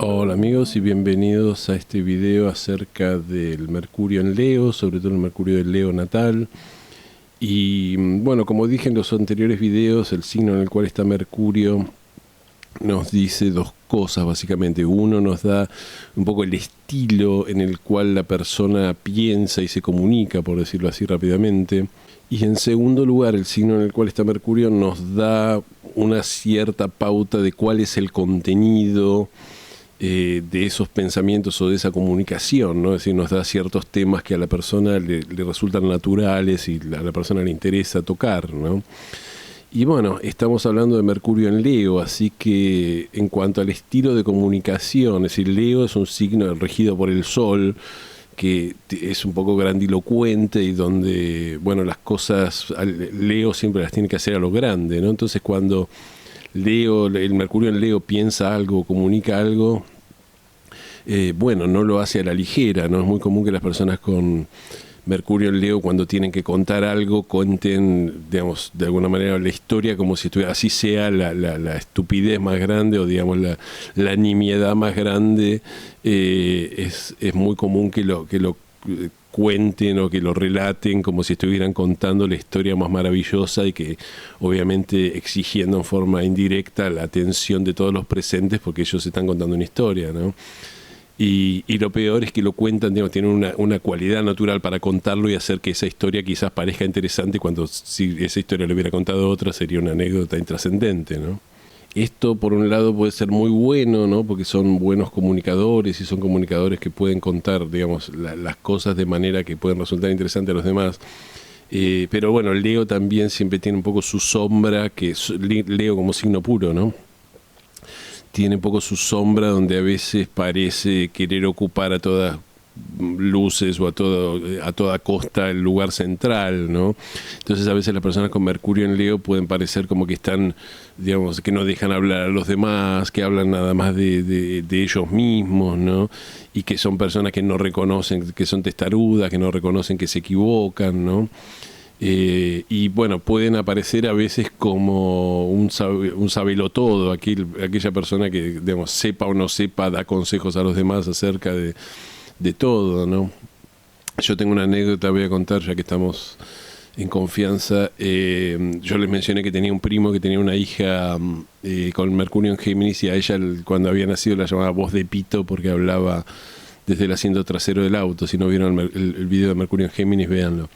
Hola amigos y bienvenidos a este video acerca del Mercurio en Leo, sobre todo el Mercurio del Leo natal. Y bueno, como dije en los anteriores videos, el signo en el cual está Mercurio nos dice dos cosas básicamente. Uno, nos da un poco el estilo en el cual la persona piensa y se comunica, por decirlo así rápidamente. Y en segundo lugar, el signo en el cual está Mercurio nos da una cierta pauta de cuál es el contenido de esos pensamientos o de esa comunicación, ¿no? Es decir, nos da ciertos temas que a la persona le resultan naturales y a la persona le interesa tocar, ¿no? Y bueno, estamos hablando de Mercurio en Leo, así que en cuanto al estilo de comunicación, es decir, Leo es un signo regido por el Sol, que es un poco grandilocuente y donde, bueno, las cosas, Leo siempre las tiene que hacer a lo grande, ¿no? Entonces cuando Leo, el Mercurio en Leo piensa algo, comunica algo, bueno, no lo hace a la ligera, ¿no? Es muy común que las personas con Mercurio en Leo, cuando tienen que contar algo, cuenten, digamos, de alguna manera la historia como si estuviera, así sea la estupidez más grande o, digamos, la nimiedad más grande. Es muy común que lo cuenten o que lo relaten como si estuvieran contando la historia más maravillosa y que obviamente exigiendo en forma indirecta la atención de todos los presentes porque ellos están contando una historia, ¿no? Y lo peor es que lo cuentan, digamos, tienen una cualidad natural para contarlo y hacer que esa historia quizás parezca interesante cuando si esa historia le hubiera contado otra sería una anécdota intrascendente, ¿no? Esto por un lado puede ser muy bueno, ¿no? Porque son buenos comunicadores y son comunicadores que pueden contar, digamos, las cosas de manera que pueden resultar interesantes a los demás. Pero bueno, Leo también siempre tiene un poco su sombra, que es Leo como signo puro, ¿no? Tiene un poco su sombra donde a veces parece querer ocupar a todas luces o a toda costa el lugar central, ¿no? Entonces a veces las personas con Mercurio en Leo pueden parecer como que están, digamos, que no dejan hablar a los demás, que hablan nada más de ellos mismos, ¿no? Y que son personas que no reconocen, que son testarudas, que no reconocen que se equivocan, ¿no? Y bueno, pueden aparecer a veces como un sabelotodo, aquella persona que, digamos, sepa o no sepa, da consejos a los demás acerca de todo, ¿no? Yo tengo una anécdota, voy a contar ya que estamos en confianza. Yo les mencioné que tenía un primo que tenía una hija con Mercurio en Géminis y a ella cuando había nacido la llamaba voz de pito porque hablaba desde el asiento trasero del auto. Si no vieron el video de Mercurio en Géminis, véanlo.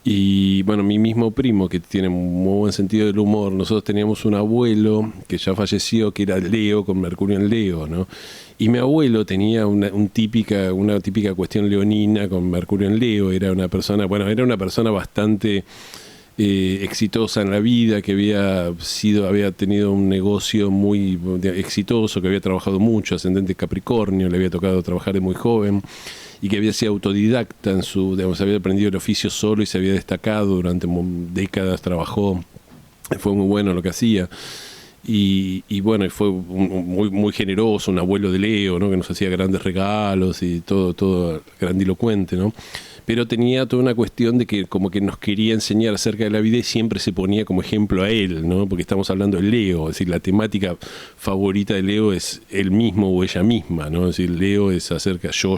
Y bueno, mi mismo primo, que tiene un muy buen sentido del humor, nosotros teníamos un abuelo que ya falleció, que era Leo, con Mercurio en Leo, ¿no? Y mi abuelo tenía una típica cuestión leonina con Mercurio en Leo. Era una persona bastante exitosa en la vida, que había tenido un negocio muy exitoso, que había trabajado mucho, ascendente Capricornio, le había tocado trabajar de muy joven, y que había sido autodidacta había aprendido el oficio solo y se había destacado durante décadas, trabajó, fue muy bueno en lo que hacía. Y bueno, fue muy, muy generoso, un abuelo de Leo, ¿no? Que nos hacía grandes regalos y todo grandilocuente, ¿no? Pero tenía toda una cuestión de que como que nos quería enseñar acerca de la vida y siempre se ponía como ejemplo a él, ¿no? Porque estamos hablando de Leo, es decir, la temática favorita de Leo es él mismo o ella misma, ¿no? Es decir, Leo es acerca yo,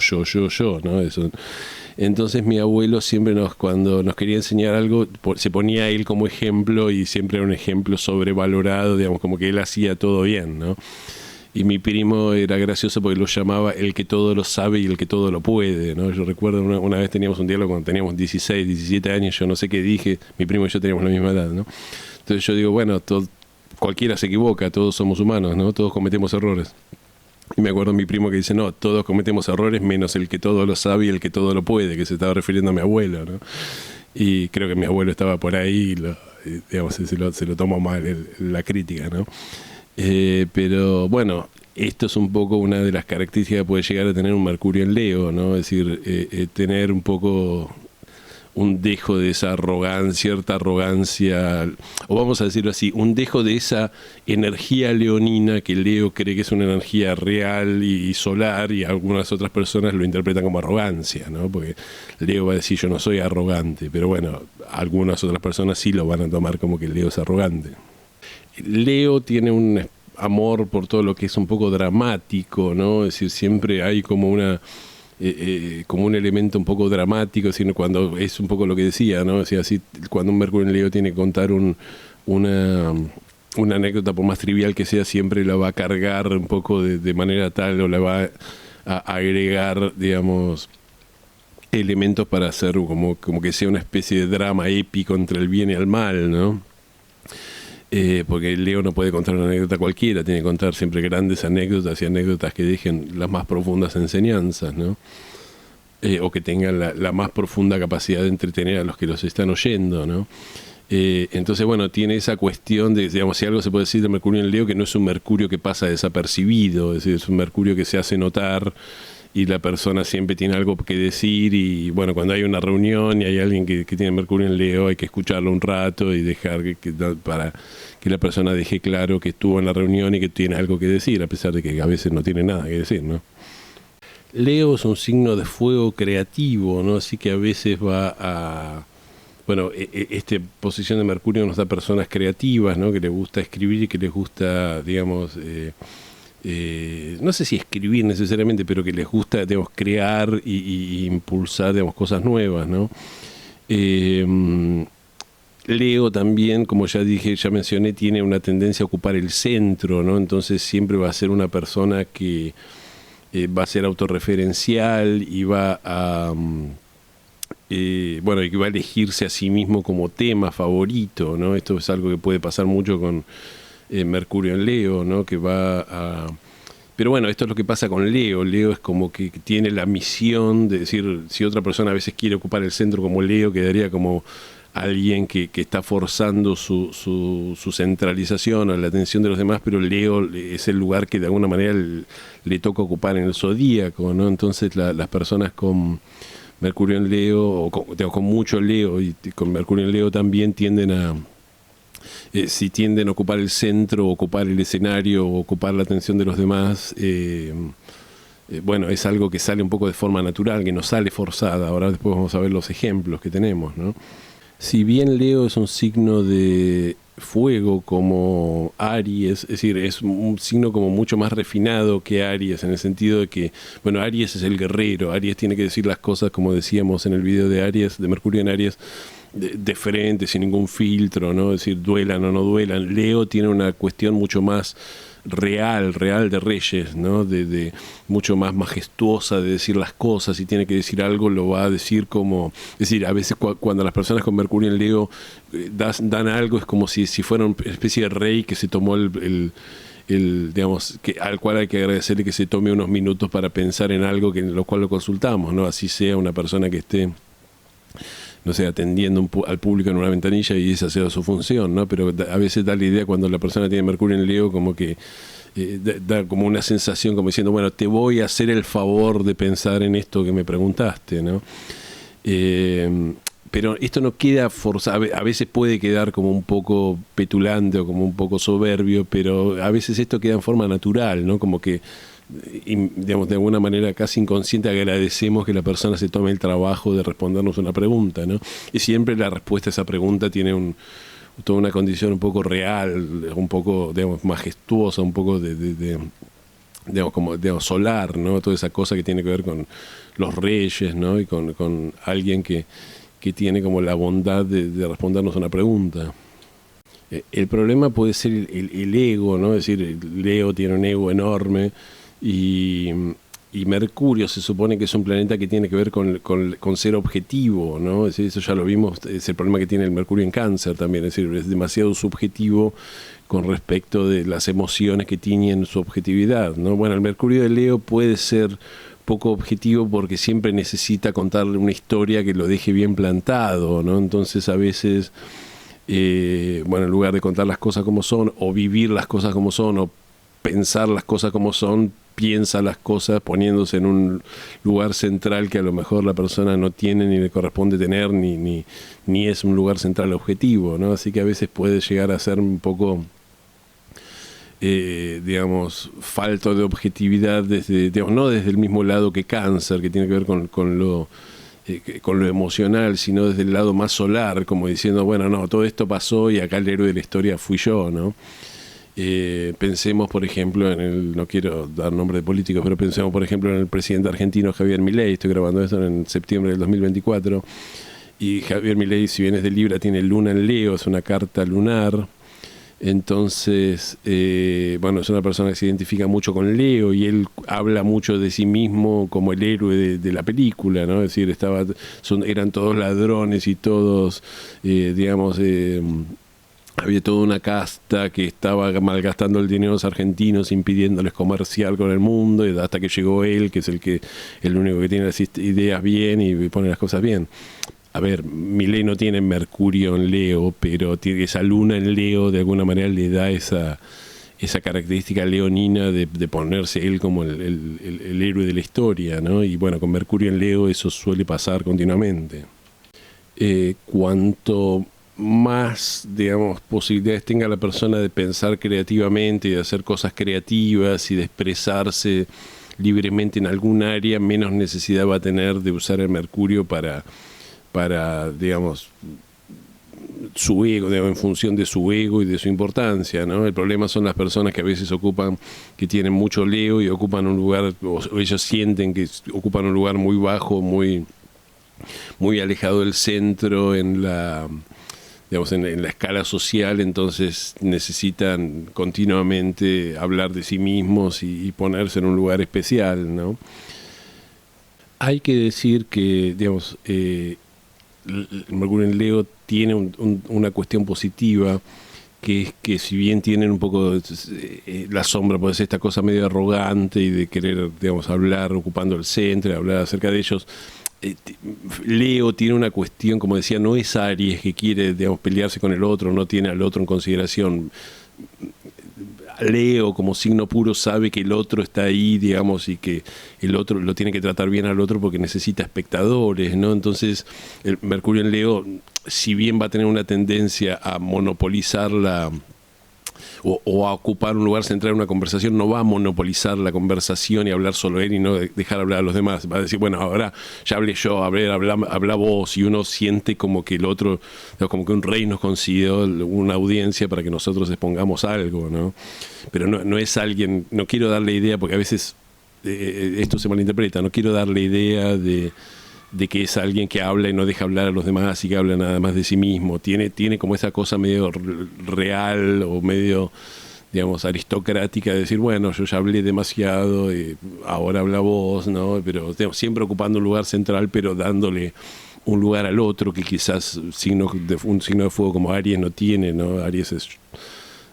¿no? Eso. Entonces mi abuelo siempre cuando nos quería enseñar algo, se ponía a él como ejemplo y siempre era un ejemplo sobrevalorado, digamos, como que él hacía todo bien, ¿no? Y mi primo era gracioso porque lo llamaba el que todo lo sabe y el que todo lo puede, ¿no? Yo recuerdo una vez teníamos un diálogo cuando teníamos 16, 17 años, yo no sé qué dije, mi primo y yo teníamos la misma edad, ¿no? Entonces yo digo, bueno, cualquiera se equivoca, todos somos humanos, ¿no? Todos cometemos errores. Y me acuerdo mi primo que dice, no, todos cometemos errores menos el que todo lo sabe y el que todo lo puede, que se estaba refiriendo a mi abuelo, ¿no? Y creo que mi abuelo estaba por ahí, digamos, se lo tomó mal la crítica, ¿no? Pero bueno, esto es un poco una de las características que puede llegar a tener un Mercurio en Leo, ¿no? Es decir, tener un poco un dejo de esa cierta arrogancia, o vamos a decirlo así, un dejo de esa energía leonina que Leo cree que es una energía real y solar, y algunas otras personas lo interpretan como arrogancia, ¿no? Porque Leo va a decir yo no soy arrogante, pero bueno, algunas otras personas sí lo van a tomar como que Leo es arrogante. Leo tiene amor por todo lo que es un poco dramático, ¿no? Es decir, siempre hay como como un elemento un poco dramático, sino cuando es un poco lo que decía, ¿no? O sea, así, cuando un Mercurio en Leo tiene que contar una anécdota, por más trivial que sea, siempre la va a cargar un poco de manera tal, o la va a agregar, digamos, elementos para hacer como que sea una especie de drama épico entre el bien y el mal, ¿no? Porque el Leo no puede contar una anécdota cualquiera, tiene que contar siempre grandes anécdotas y anécdotas que dejen las más profundas enseñanzas, ¿no? O que tengan la más profunda capacidad de entretener a los que los están oyendo, ¿no? Entonces, bueno, tiene esa cuestión de, digamos, si algo se puede decir de Mercurio en Leo, que no es un Mercurio que pasa desapercibido, es decir, es un Mercurio que se hace notar y la persona siempre tiene algo que decir, y bueno, cuando hay una reunión y hay alguien que tiene Mercurio en Leo, hay que escucharlo un rato y dejar para que la persona deje claro que estuvo en la reunión y que tiene algo que decir, a pesar de que a veces no tiene nada que decir, ¿no? Leo es un signo de fuego creativo, ¿no? Así que a veces va a... Bueno, esta posición de Mercurio nos da personas creativas, ¿no? Que les gusta escribir y que les gusta, digamos... no sé si escribir necesariamente, pero que les gusta, digamos, crear y impulsar, digamos, cosas nuevas, ¿no? Leo también, como ya dije, ya mencioné, tiene una tendencia a ocupar el centro, ¿no? Entonces siempre va a ser una persona que va a ser autorreferencial y va a... bueno, y que va a elegirse a sí mismo como tema favorito, ¿no? Esto es algo que puede pasar mucho con Mercurio en Leo, ¿no? Que va a... Pero bueno, esto es lo que pasa con Leo. Leo es como que tiene la misión de decir, si otra persona a veces quiere ocupar el centro como Leo, quedaría como alguien que está forzando su centralización o la atención de los demás, pero Leo es el lugar que de alguna manera le toca ocupar en el zodíaco, ¿no? Entonces las personas con Mercurio en Leo, o con mucho Leo y con Mercurio en Leo también tienden a... si tienden a ocupar el centro, ocupar el escenario, ocupar la atención de los demás, bueno, es algo que sale un poco de forma natural, que no sale forzada. Ahora después vamos a ver los ejemplos que tenemos, ¿no? Si bien Leo es un signo de fuego como Aries, es decir, es un signo como mucho más refinado que Aries, en el sentido de que, bueno, Aries es el guerrero, Aries tiene que decir las cosas, como decíamos en el video de Aries, de Mercurio en Aries, de frente, sin ningún filtro, ¿no? Es decir, duelan o no duelan. Leo tiene una cuestión mucho más real de Reyes, ¿no? De mucho más majestuosa de decir las cosas. Si tiene que decir algo, lo va a decir como... Es decir, a veces cuando las personas con Mercurio en Leo dan algo, es como si fuera una especie de rey que se tomó digamos, al cual hay que agradecerle que se tome unos minutos para pensar en algo en lo cual lo consultamos, ¿no? Así sea una persona que esté, no sé, atendiendo al público en una ventanilla y esa sea su función, ¿no? Pero a veces da la idea, cuando la persona tiene Mercurio en Leo, como que da como una sensación como diciendo, bueno, te voy a hacer el favor de pensar en esto que me preguntaste, ¿no? Pero esto no queda forzado, a veces puede quedar como un poco petulante o como un poco soberbio, pero a veces esto queda en forma natural, ¿no? Como que, digamos, de alguna manera casi inconsciente agradecemos que la persona se tome el trabajo de respondernos una pregunta, ¿no? Y siempre la respuesta a esa pregunta tiene toda una condición un poco real, un poco, digamos, majestuosa, un poco digamos, como, digamos, solar, ¿no? Toda esa cosa que tiene que ver con los reyes, ¿no? Y con alguien que tiene como la bondad de respondernos una pregunta. El problema puede ser el ego, ¿no? Es decir, Leo tiene un ego enorme y Mercurio se supone que es un planeta que tiene que ver con ser objetivo, ¿no? Es decir, eso ya lo vimos, es el problema que tiene el Mercurio en Cáncer también, es decir, es demasiado subjetivo con respecto de las emociones que tienen su objetividad, ¿no? Bueno, el Mercurio de Leo puede ser poco objetivo porque siempre necesita contarle una historia que lo deje bien plantado, ¿no? Entonces a veces, bueno, en lugar de contar las cosas como son, o vivir las cosas como son, o pensar las cosas como son, piensa las cosas poniéndose en un lugar central que a lo mejor la persona no tiene ni le corresponde tener, ni es un lugar central objetivo, ¿no? Así que a veces puede llegar a ser un poco... digamos, falto de objetividad, digamos, no desde el mismo lado que Cáncer, que tiene que ver con lo emocional, sino desde el lado más solar, como diciendo, bueno, no, todo esto pasó y acá el héroe de la historia fui yo, ¿no? Pensemos, por ejemplo, no quiero dar nombre de políticos, pero pensemos, por ejemplo, en el presidente argentino Javier Milei. Estoy grabando esto en septiembre del 2024. Y Javier Milei, si bien es de Libra, tiene Luna en Leo, es una carta lunar. Entonces, bueno, es una persona que se identifica mucho con Leo y él habla mucho de sí mismo como el héroe de la película, ¿no? Es decir, eran todos ladrones y todos, digamos, había toda una casta que estaba malgastando el dinero de los argentinos, impidiéndoles comerciar con el mundo, y hasta que llegó él, que es el único que tiene las ideas bien y pone las cosas bien. A ver, Milei no tiene Mercurio en Leo, pero tiene esa luna en Leo, de alguna manera le da esa característica leonina de ponerse él como el héroe de la historia, ¿no? Y bueno, con Mercurio en Leo eso suele pasar continuamente. Cuanto más, digamos, posibilidades tenga la persona de pensar creativamente y de hacer cosas creativas y de expresarse libremente en algún área, menos necesidad va a tener de usar el Mercurio para digamos, su ego, digamos, en función de su ego y de su importancia, ¿no? El problema son las personas que a veces que tienen mucho Leo y ocupan un lugar, o ellos sienten que ocupan un lugar muy bajo, muy alejado del centro digamos, en la escala social, entonces necesitan continuamente hablar de sí mismos y ponerse en un lugar especial, ¿no? Hay que decir que, digamos, Mercurio en Leo tiene una cuestión positiva, que es que si bien tienen un poco la sombra, puede ser esta cosa medio arrogante y de querer, digamos, hablar ocupando el centro, hablar acerca de ellos, Leo tiene una cuestión, como decía, no es Aries que quiere, digamos, pelearse con el otro, no tiene al otro en consideración. Leo como signo puro sabe que el otro está ahí, digamos, y que el otro lo tiene que tratar bien al otro porque necesita espectadores, ¿no? Entonces, el Mercurio en Leo, si bien va a tener una tendencia a monopolizar o a ocupar un lugar central en una conversación, no va a monopolizar la conversación y hablar solo él y no dejar hablar a los demás. Va a decir, bueno, ahora ya hablé yo, a ver, habla vos, y uno siente como que el otro, como que un rey nos concedió una audiencia para que nosotros expongamos algo, ¿no? Pero no es alguien, no quiero darle idea, porque a veces esto se malinterpreta, no quiero darle idea de que es alguien que habla y no deja hablar a los demás y que habla nada más de sí mismo. Tiene como esa cosa medio real o medio, digamos, aristocrática de decir, bueno, yo ya hablé demasiado, ahora habla vos, ¿no? Pero digamos, siempre ocupando un lugar central, pero dándole un lugar al otro que quizás un signo de fuego como Aries no tiene, ¿no? Aries es,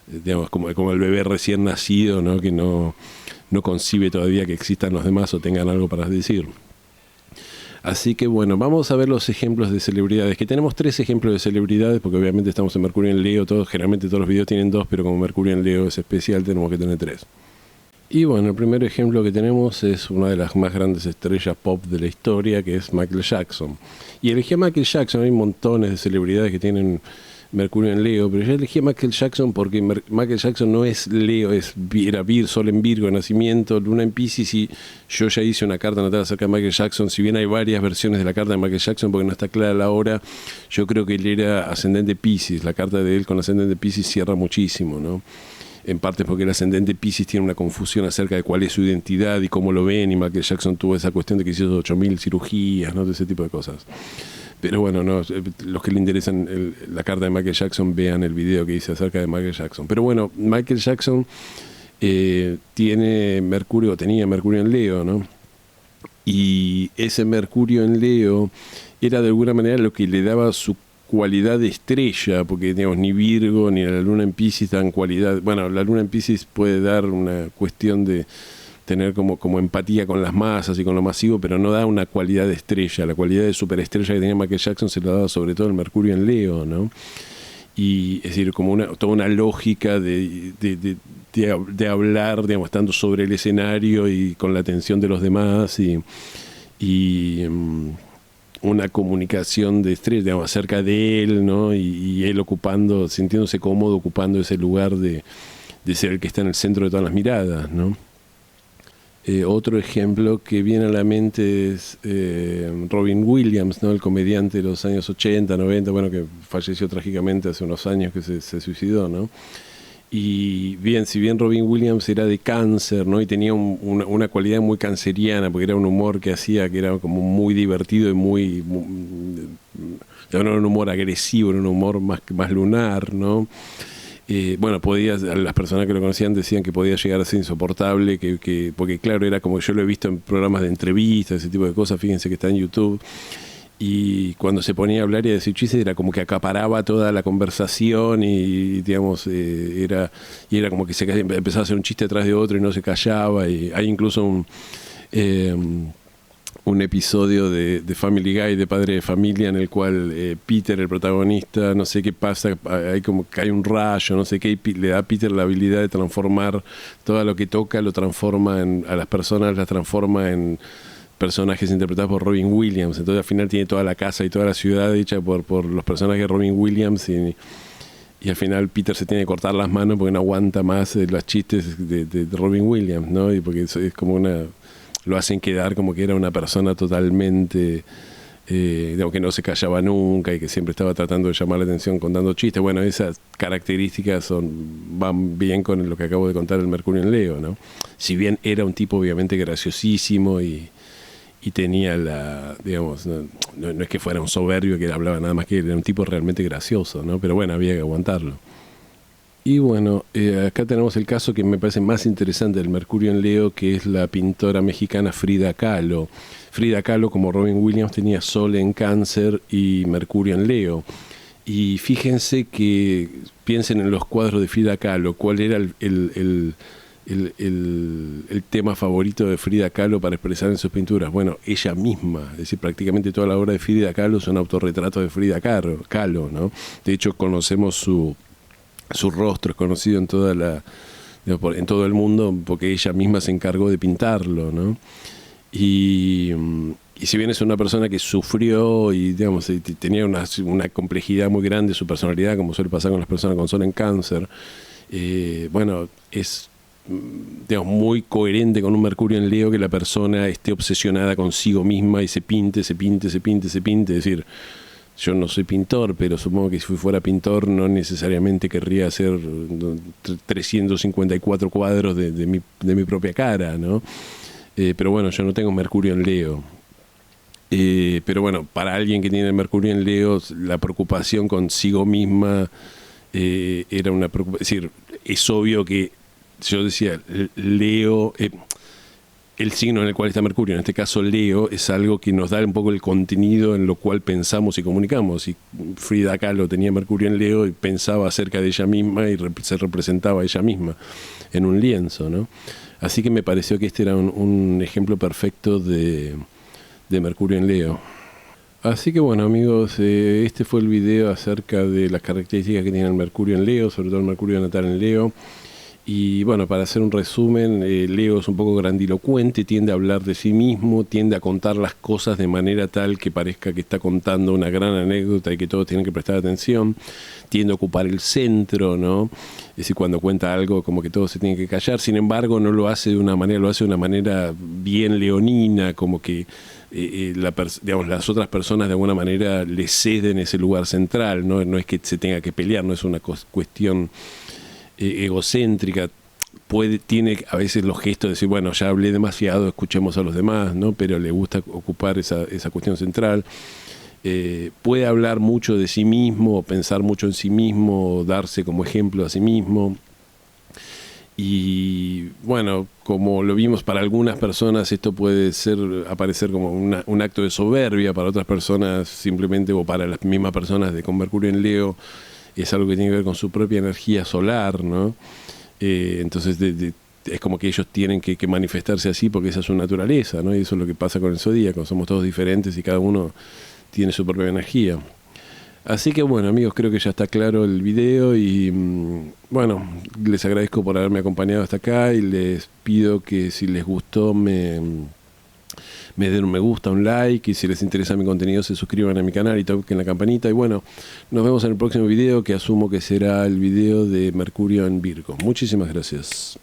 digamos, como el bebé recién nacido, ¿no? Que no concibe todavía que existan los demás o tengan algo para decir. Así que bueno, vamos a ver los ejemplos de celebridades, que tenemos 3 ejemplos de celebridades, porque obviamente estamos en Mercurio en Leo, generalmente todos los videos tienen 2, pero como Mercurio en Leo es especial, tenemos que tener 3. Y bueno, el primer ejemplo que tenemos es una de las más grandes estrellas pop de la historia, que es Michael Jackson. Y elegí a Michael Jackson, hay montones de celebridades que tienen Mercurio en Leo, pero yo elegí a Michael Jackson porque Michael Jackson no es Leo, era Sol en Virgo de nacimiento, Luna en Piscis, y yo ya hice una carta natal acerca de Michael Jackson. Si bien hay varias versiones de la carta de Michael Jackson porque no está clara la hora, yo creo que él era ascendente Piscis. La carta de él con ascendente Piscis cierra muchísimo, ¿no? En parte porque el ascendente Piscis tiene una confusión acerca de cuál es su identidad y cómo lo ven, y Michael Jackson tuvo esa cuestión de que hizo 8.000 cirugías, ¿no? De ese tipo de cosas. Pero bueno, no, los que le interesan la carta de Michael Jackson, vean el video que hice acerca de Michael Jackson. Pero bueno, Michael Jackson tenía Mercurio en Leo, ¿no? Y ese Mercurio en Leo era de alguna manera lo que le daba su cualidad de estrella, porque digamos, ni Virgo ni la Luna en Piscis dan cualidad. Bueno, la Luna en Piscis puede dar una cuestión de tener como empatía con las masas y con lo masivo, pero no da una cualidad de estrella. La cualidad de superestrella que tenía Michael Jackson se la daba sobre todo el Mercurio en Leo, ¿no? Y es decir, como toda una lógica de hablar, digamos, estando sobre el escenario y con la atención de los demás y una comunicación de estrella, digamos, acerca de él, ¿no? Y él sintiéndose cómodo ocupando ese lugar de ser el que está en el centro de todas las miradas, ¿no? Otro ejemplo que viene a la mente es Robin Williams, ¿no? El comediante de los años 80, 90, bueno, que falleció trágicamente hace unos años, que se suicidó, ¿no? Y bien, si bien Robin Williams era de cáncer, ¿no? Y tenía una cualidad muy canceriana, porque era un humor que hacía que era como muy divertido y no era un humor agresivo, era un humor más lunar, ¿no? Bueno, las personas que lo conocían decían que podía llegar a ser insoportable, porque claro, era como yo lo he visto en programas de entrevistas, ese tipo de cosas, fíjense que está en YouTube. Y cuando se ponía a hablar y a decir chistes era como que acaparaba toda la conversación y digamos, era como que empezaba a hacer un chiste atrás de otro y no se callaba. Y hay incluso un episodio de Family Guy, de Padre de Familia, en el cual Peter, el protagonista, no sé qué pasa, hay como que hay un rayo, no sé qué, y le da a Peter la habilidad de transformar todo lo que toca, lo transforma a las personas, las transforma en personajes interpretados por Robin Williams. Entonces al final tiene toda la casa y toda la ciudad hecha por los personajes de Robin Williams, y al final Peter se tiene que cortar las manos porque no aguanta más los chistes de Robin Williams, ¿no? Y porque es como lo hacen quedar como que era una persona totalmente digamos, que no se callaba nunca y que siempre estaba tratando de llamar la atención contando chistes. Bueno, esas características van bien con lo que acabo de contar, el Mercurio en Leo, ¿no? Si bien era un tipo obviamente graciosísimo y tenía digamos, no es que fuera un soberbio que hablaba nada más que era un tipo realmente gracioso, ¿no? Pero bueno, había que aguantarlo. Y bueno, acá tenemos el caso que me parece más interesante del Mercurio en Leo, que es la pintora mexicana Frida Kahlo. Frida Kahlo, como Robin Williams, tenía Sol en Cáncer y Mercurio en Leo. Y fíjense que piensen en los cuadros de Frida Kahlo, cuál era el tema favorito de Frida Kahlo para expresar en sus pinturas. Bueno, ella misma, es decir, prácticamente toda la obra de Frida Kahlo son autorretratos de Frida Kahlo, ¿no? De hecho, conocemos su rostro, es conocido en en todo el mundo porque ella misma se encargó de pintarlo, ¿no? Y si bien es una persona que sufrió y digamos tenía una complejidad muy grande su personalidad, como suele pasar con las personas con Sol en Cáncer, bueno, es digamos, muy coherente con un Mercurio en Leo que la persona esté obsesionada consigo misma y se pinte. Es decir, yo no soy pintor, pero supongo que si fuera pintor no necesariamente querría hacer 354 cuadros de mi propia cara, ¿no? Pero bueno, yo no tengo Mercurio en Leo. Pero bueno, para alguien que tiene Mercurio en Leo, la preocupación consigo misma era una preocupación. Es decir, es obvio que yo decía, Leo, el signo en el cual está Mercurio, en este caso Leo, es algo que nos da un poco el contenido en lo cual pensamos y comunicamos. Y Frida Kahlo tenía Mercurio en Leo y pensaba acerca de ella misma y se representaba a ella misma en un lienzo, ¿no? Así que me pareció que este era un ejemplo perfecto de Mercurio en Leo. Así que bueno, amigos, este fue el video acerca de las características que tiene el Mercurio en Leo, sobre todo el Mercurio natal en Leo. Y bueno, para hacer un resumen, Leo es un poco grandilocuente, tiende a hablar de sí mismo, tiende a contar las cosas de manera tal que parezca que está contando una gran anécdota y que todos tienen que prestar atención, tiende a ocupar el centro, ¿no? Es decir, cuando cuenta algo como que todos se tienen que callar, sin embargo no lo hace de una manera, lo hace de una manera bien leonina, como que digamos, las otras personas de alguna manera le ceden ese lugar central, ¿no? No es que se tenga que pelear, no es una cuestión egocéntrica. Tiene a veces los gestos de decir, bueno, ya hablé demasiado, escuchemos a los demás, ¿no? Pero le gusta ocupar esa cuestión central. Puede hablar mucho de sí mismo, pensar mucho en sí mismo, darse como ejemplo a sí mismo. Y bueno, como lo vimos, para algunas personas esto puede aparecer como un acto de soberbia, para otras personas simplemente, o para las mismas personas con Mercurio en Leo, es algo que tiene que ver con su propia energía solar, ¿no? Entonces es como que ellos tienen que manifestarse así porque esa es su naturaleza, ¿no? Y eso es lo que pasa con el zodíaco, somos todos diferentes y cada uno tiene su propia energía. Así que bueno, amigos, creo que ya está claro el video y bueno, les agradezco por haberme acompañado hasta acá y les pido que si les gustó me den un me gusta, un like, y si les interesa mi contenido se suscriban a mi canal y toquen la campanita. Y bueno, nos vemos en el próximo video, que asumo que será el video de Mercurio en Virgo. Muchísimas gracias.